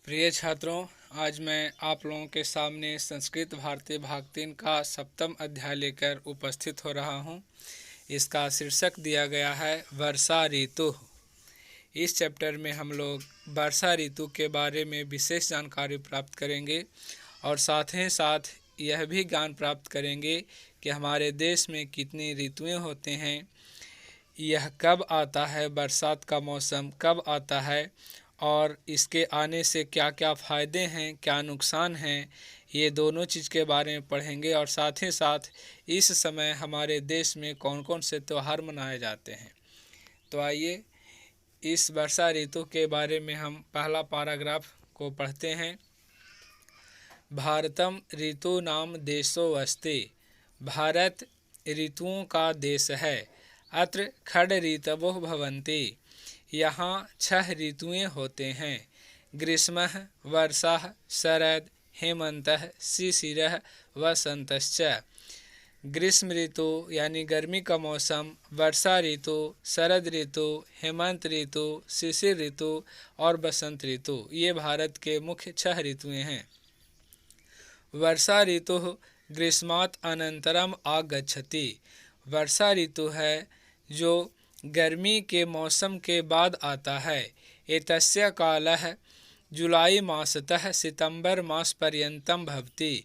प्रिय छात्रों, आज मैं आप लोगों के सामने संस्कृत भारतीय भाग 3 का 7वां अध्याय लेकर उपस्थित हो रहा हूं। इसका शीर्षक दिया गया है वर्षा ऋतु। इस चैप्टर में हम लोग वर्षा ऋतु के बारे में विशेष जानकारी प्राप्त करेंगे और साथ ही साथ यह भी ज्ञान प्राप्त करेंगे कि हमारे देश में कितनी ऋतुएं होते हैं, यह कब आता है, बरसात का मौसम कब आता है और इसके आने से क्या क्या फ़ायदे हैं, क्या नुकसान हैं, ये दोनों चीज़ के बारे में पढ़ेंगे। और साथ ही साथ इस समय हमारे देश में कौन कौन से त्यौहार मनाए जाते हैं। तो आइए इस वर्षा ऋतु के बारे में हम पहला पैराग्राफ को पढ़ते हैं। भारतम ऋतु नाम देशो अस्ति। भारत ऋतुओं का देश है। अत्र खड ऋतवो भवन्ति। यहाँ 6 ऋतुएं होते हैं। ग्रीष्मः, वर्षा, शरद, हेमन्तः, शिशिरः, वसन्तश्च। ग्रीष्म ऋतु यानी गर्मी का मौसम, वर्षा ऋतु, शरद ऋतु, हेमंत ऋतु, शिशिर ऋतु और बसंत ऋतु, ये भारत के मुख्य 6 ऋतुएं हैं। वर्षा ऋतु ग्रीष्मात् अनंतरम आगच्छति। वर्षा ऋतु है जो गर्मी के मौसम के बाद आता है। एतस्य कालः जुलाई मासतः सितंबर मास पर्यंतम भवति।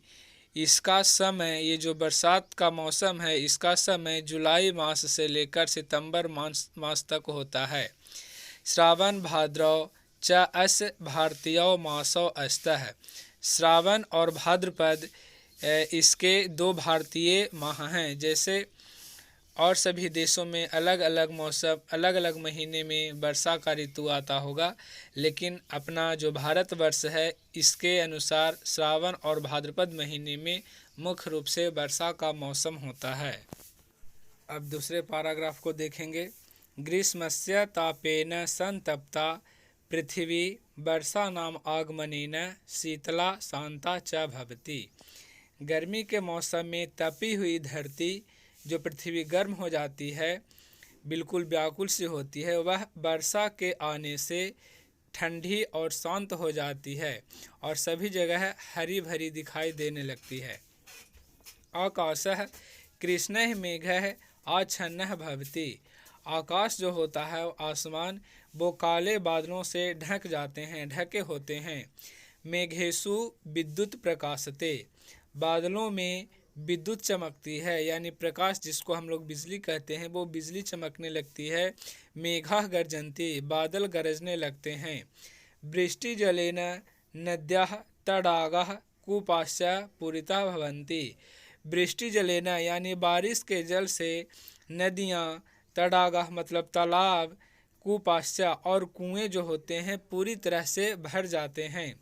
इसका समय, ये जो बरसात का मौसम है, इसका समय जुलाई मास से लेकर सितंबर मास तक होता है। श्रावण भाद्रव च अस्य भारतीयो मासो अस्तः। श्रावण और भाद्रपद इसके 2 भारतीय माह हैं। जैसे और सभी देशों में अलग अलग मौसम, अलग अलग महीने में वर्षा का ऋतु आता होगा, लेकिन अपना जो भारतवर्ष है इसके अनुसार श्रावण और भाद्रपद महीने में मुख्य रूप से वर्षा का मौसम होता है। अब दूसरे पैराग्राफ को देखेंगे। ग्रीष्मस्य तापेन संतप्ता पृथ्वी वर्षा नाम आगमनेन शीतला शांता च भवति। गर्मी के मौसम में तपी हुई धरती, जो पृथ्वी गर्म हो जाती है, बिल्कुल व्याकुल सी होती है, वह वर्षा के आने से ठंडी और शांत हो जाती है और सभी जगह हरी भरी दिखाई देने लगती है। आकाशः कृष्णः मेघः आच्छन्नः भवति। आकाश जो होता है, आसमान, वो काले बादलों से ढक जाते हैं, ढके होते हैं। मेघेषु विद्युत प्रकाशते। बादलों में विद्युत चमकती है, यानी प्रकाश, जिसको हम लोग बिजली कहते हैं, वो बिजली चमकने लगती है। मेघाः गर्जन्ति। बादल गरजने लगते हैं। वृष्टि जलेन नद्याः तडागाः कूपाश्च पूरिताः भवन्ति। वृष्टि जलेन यानी बारिश के जल से नदियाँ, तडागाः मतलब तालाब, कूपाश्च और कुएं जो होते हैं पूरी तरह से भर जाते हैं।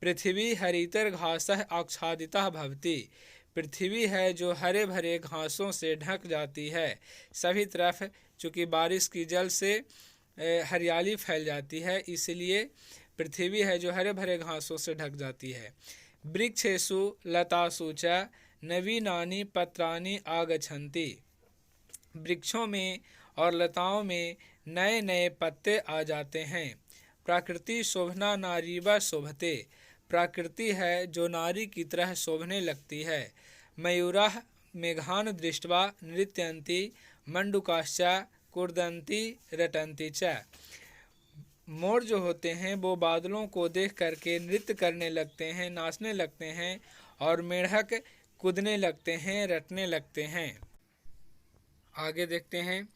पृथ्वी हरितर घासः आच्छादिता भवति। पृथ्वी है जो हरे भरे घासों से ढक जाती है। सभी तरफ चूँकि बारिश की जल से हरियाली फैल जाती है, इसलिए पृथ्वी है जो हरे भरे घासों से ढक जाती है। वृक्षेषु लतासु च नवीनानि पत्राणि आगच्छन्ति। वृक्षों में और लताओं में नए नए पत्ते आ जाते हैं। प्रकृति शोभना नारीव शोभते। प्रकृति है जो नारी की तरह शोभने लगती है। मयूराः मेघान् दृष्ट्वा नृत्यन्ति मंडूकाश्च कुर्दन्ति रटन्ति च। मोर जो होते हैं वो बादलों को देख करके नृत्य करने लगते हैं, नाचने लगते हैं, और मेढक कूदने लगते हैं, रटने लगते हैं। आगे देखते हैं।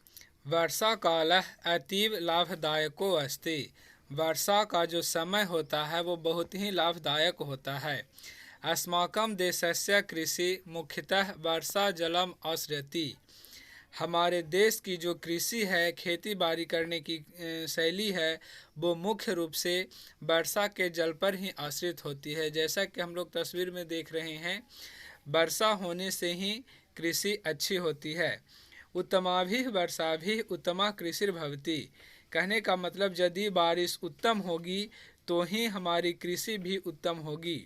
वर्षा कालः अतीव लाभदायको अस्ति। वर्षा का जो समय होता है वो बहुत ही लाभदायक होता है। अस्माकं देशस्य कृषि मुख्यतः वर्षा जलम आश्रयति। हमारे देश की जो कृषि है, खेती बाड़ी करने की शैली है, वो मुख्य रूप से वर्षा के जल पर ही आश्रित होती है। जैसा कि हम लोग तस्वीर में देख रहे हैं, वर्षा होने से ही कृषि अच्छी होती है। उत्तमाभिः वर्षाभिः उत्तमा कृषिर्भवति। कहने का मतलब, यदि बारिश उत्तम होगी तो ही हमारी कृषि भी उत्तम होगी।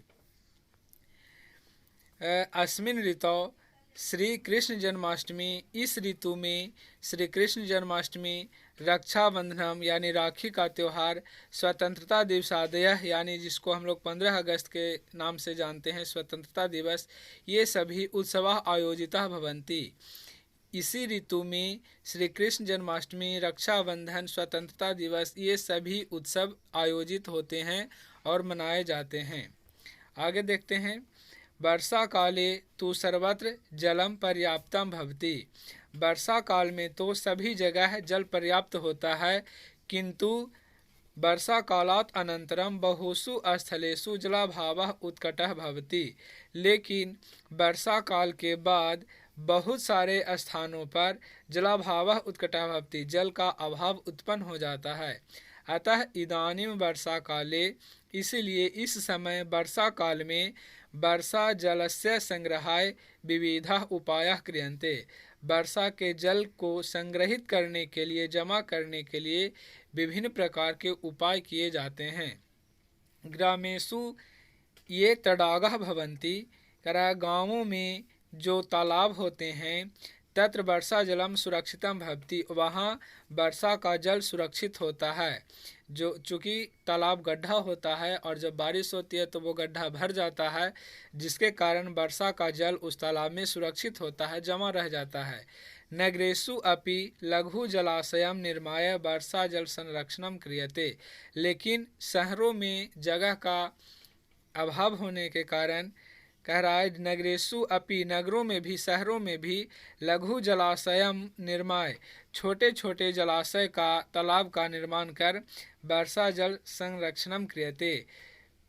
अस्मिन् ऋतौ श्री कृष्ण जन्माष्टमी, इस ऋतु में श्री कृष्ण जन्माष्टमी, रक्षाबंधनम यानी राखी का त्यौहार, स्वतंत्रता दिवसादय यानी जिसको हम लोग 15 अगस्त के नाम से जानते हैं स्वतंत्रता दिवस, ये सभी उत्सवाः आयोजिताः भवन्ति। इसी ऋतु में श्री कृष्ण जन्माष्टमी, रक्षाबंधन, स्वतंत्रता दिवस ये सभी उत्सव आयोजित होते हैं और मनाए जाते हैं। आगे देखते हैं, वर्षा काले तो सर्वत्र जलम पर्याप्तम भवति। वर्षा काल में तो सभी जगह जल पर्याप्त होता है, किंतु वर्षा कालात् अनंतरम बहुषु स्थलेषु जलाभावः उत्कटः भवति। लेकिन वर्षा काल के बाद बहुत सारे स्थानों पर जलाभावः उत्कटः भवति, जल का अभाव उत्पन्न हो जाता है। अतः इदानीं वर्षा काले, इसलिए इस समय वर्षा काल में वर्षा जलस्य संग्रहाय विविधाः उपायाः क्रियन्ते। वर्षा के जल को संग्रहित करने के लिए, जमा करने के लिए विभिन्न प्रकार के उपाय किए जाते हैं। ग्रामेषु ये तडागाः भवन्ति, गाँवों में जो तालाब होते हैं, तत्र वर्षा जलम सुरक्षितम भवति, वहाँ वर्षा का जल सुरक्षित होता है। जो चूँकि तालाब गड्ढा होता है और जब बारिश होती है तो वो गड्ढा भर जाता है, जिसके कारण वर्षा का जल उस तालाब में सुरक्षित होता है, जमा रह जाता है। नगरेषु अपि लघु जलाशयम निर्माय वर्षा जल संरक्षणम क्रियते। लेकिन शहरों में जगह का अभाव होने के कारण कह रहा है, नगरेषु अपि, नगरों में भी, शहरों में भी, लघु जलाशयम निर्माय, छोटे छोटे जलाशय का, तालाब का निर्माण कर वर्षा जल संरक्षणम क्रियते,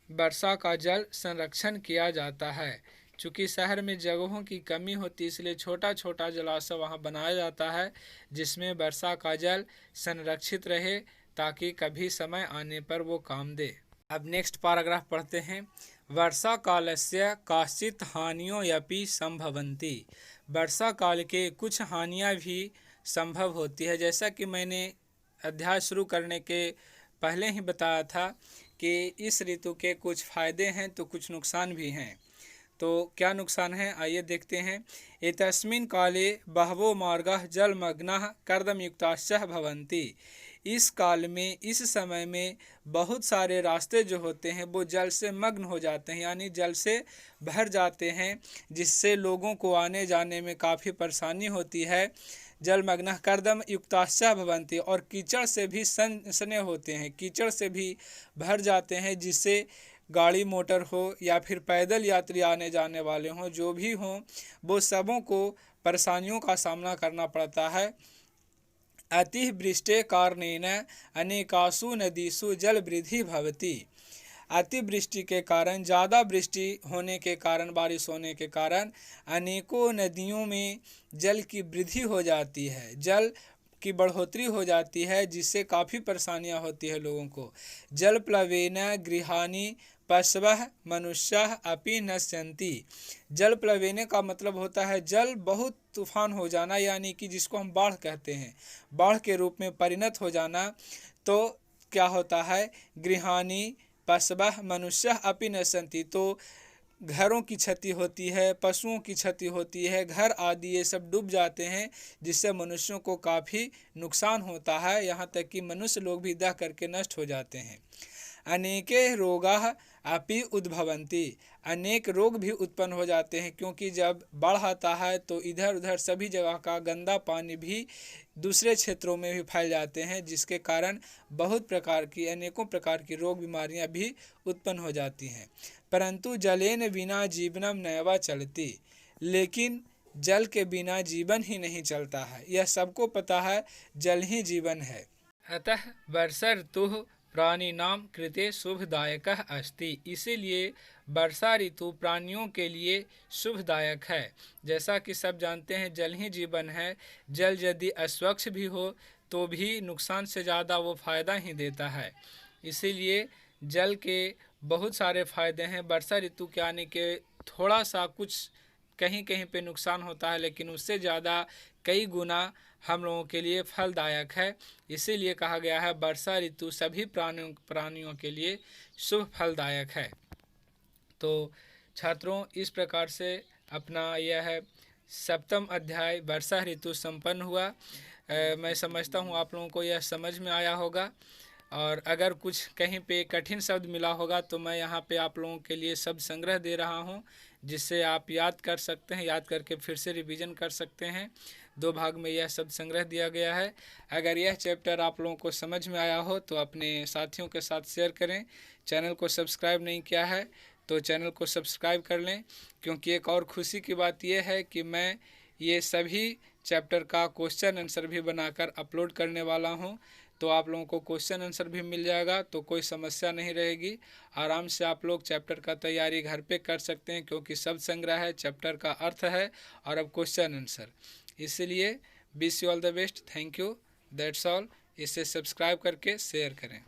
वर्षा का जल संरक्षण किया जाता है। चूँकि शहर में जगहों की कमी होती है, इसलिए छोटा छोटा जलाशय वहाँ बनाया जाता है, जिसमें वर्षा का जल संरक्षित रहे, ताकि कभी समय आने पर वो काम दे। अब नेक्स्ट पैराग्राफ पढ़ते हैं। वर्षा कालस्य काश्चित् हानियो यपि संभवन्ति। वर्षा काल के कुछ हानियाँ भी संभव होती है। जैसा कि मैंने अध्याय शुरू करने के पहले ही बताया था कि इस ऋतु के कुछ फ़ायदे हैं तो कुछ नुकसान भी हैं। तो क्या नुकसान है, आइए देखते हैं। एतस्मिन् काले बहवो मार्गाः जलमग्नाः कर्दमयुक्ताश्च भवन्ति। इस काल में, इस समय में बहुत सारे रास्ते जो होते हैं वो जल से मग्न हो जाते हैं, यानी जल से भर जाते हैं, जिससे लोगों को आने जाने में काफ़ी परेशानी होती है। जलमग्नः कर्दम युक्ताश्च भवन्ति, और कीचड़ से भी सने होते हैं, कीचड़ से भी भर जाते हैं, जिससे गाड़ी मोटर हो या फिर पैदल यात्री आने जाने वाले हों, जो भी हों, वो सबों को परेशानियों का सामना करना पड़ता है। अतिवृष्टे कारणेन अनेकासु नदीसु जलवृद्धि भवति। अतिवृष्टि के कारण, ज़्यादा वृष्टि होने के कारण, बारिश होने के कारण अनेकों नदियों में जल की वृद्धि हो जाती है, जल की बढ़ोतरी हो जाती है, जिससे काफ़ी परेशानियां होती है लोगों को। जल प्लवेन गृहाणि पशवः मनुष्यः अपि नश्यन्ति। जल प्लवेने का मतलब होता है जल बहुत तूफान हो जाना, यानी कि जिसको हम बाढ़ कहते हैं, बाढ़ के रूप में परिणत हो जाना। तो क्या होता है, गृहाणि पशवः मनुष्यः अपि नश्यन्ति, तो घरों की क्षति होती है, पशुओं की क्षति होती है, घर आदि ये सब डूब जाते हैं, जिससे मनुष्यों को काफ़ी नुकसान होता है, यहाँ तक कि मनुष्य लोग भी दह करके नष्ट हो जाते हैं। अनेके रोगाः अपि उद्भवन्ति। अनेक रोग भी उत्पन्न हो जाते हैं, क्योंकि जब बाढ़ आता है तो इधर उधर सभी जगह का गंदा पानी भी दूसरे क्षेत्रों में भी फैल जाते हैं, जिसके कारण बहुत प्रकार की, अनेकों प्रकार की रोग बीमारियां भी उत्पन्न हो जाती हैं। परंतु जलेन बिना जीवनम नैव चलति। लेकिन जल के बिना जीवन ही नहीं चलता है, यह सबको पता है, जल ही जीवन है। अतः वर्षा ऋतुः प्राणिनां कृते शुभदायकः अस्ति। इसीलिए वर्षा ऋतु प्राणियों के लिए शुभदायक है। जैसा कि सब जानते हैं, जल ही जीवन है। जल यदि अस्वच्छ भी हो तो भी नुकसान से ज़्यादा वो फ़ायदा ही देता है। इसीलिए जल के बहुत सारे फ़ायदे हैं। वर्षा ऋतु के आने के थोड़ा सा कुछ कहीं कहीं पे नुकसान होता है, लेकिन उससे ज़्यादा कई गुना हम लोगों के लिए फलदायक है। इसीलिए कहा गया है वर्षा ऋतु सभी प्राणियों के लिए शुभ फलदायक है। तो छात्रों, इस प्रकार से अपना यह सप्तम अध्याय वर्षा ऋतु संपन्न हुआ। मैं समझता हूँ आप लोगों को यह समझ में आया होगा, और अगर कुछ कहीं पे कठिन शब्द मिला होगा तो मैं यहाँ पे आप लोगों के लिए शब्द संग्रह दे रहा हूँ, जिससे आप याद कर सकते हैं, याद करके फिर से रिवीजन कर सकते हैं। 2 भाग में यह शब्द संग्रह दिया गया है। अगर यह चैप्टर आप लोगों को समझ में आया हो तो अपने साथियों के साथ शेयर करें। चैनल को सब्सक्राइब नहीं किया है तो चैनल को सब्सक्राइब कर लें, क्योंकि एक और खुशी की बात यह है कि मैं ये सभी चैप्टर का क्वेश्चन आंसर भी बनाकर अपलोड करने वाला हूं। तो आप लोगों को क्वेश्चन आंसर भी मिल जाएगा, तो कोई समस्या नहीं रहेगी। आराम से आप लोग चैप्टर का तैयारी घर पे कर सकते हैं, क्योंकि शब्द संग्रह है, चैप्टर का अर्थ है और अब क्वेश्चन आंसर। इसलिए wish you all the best. Thank you, that's all. इसे सब्सक्राइब करके शेयर करें।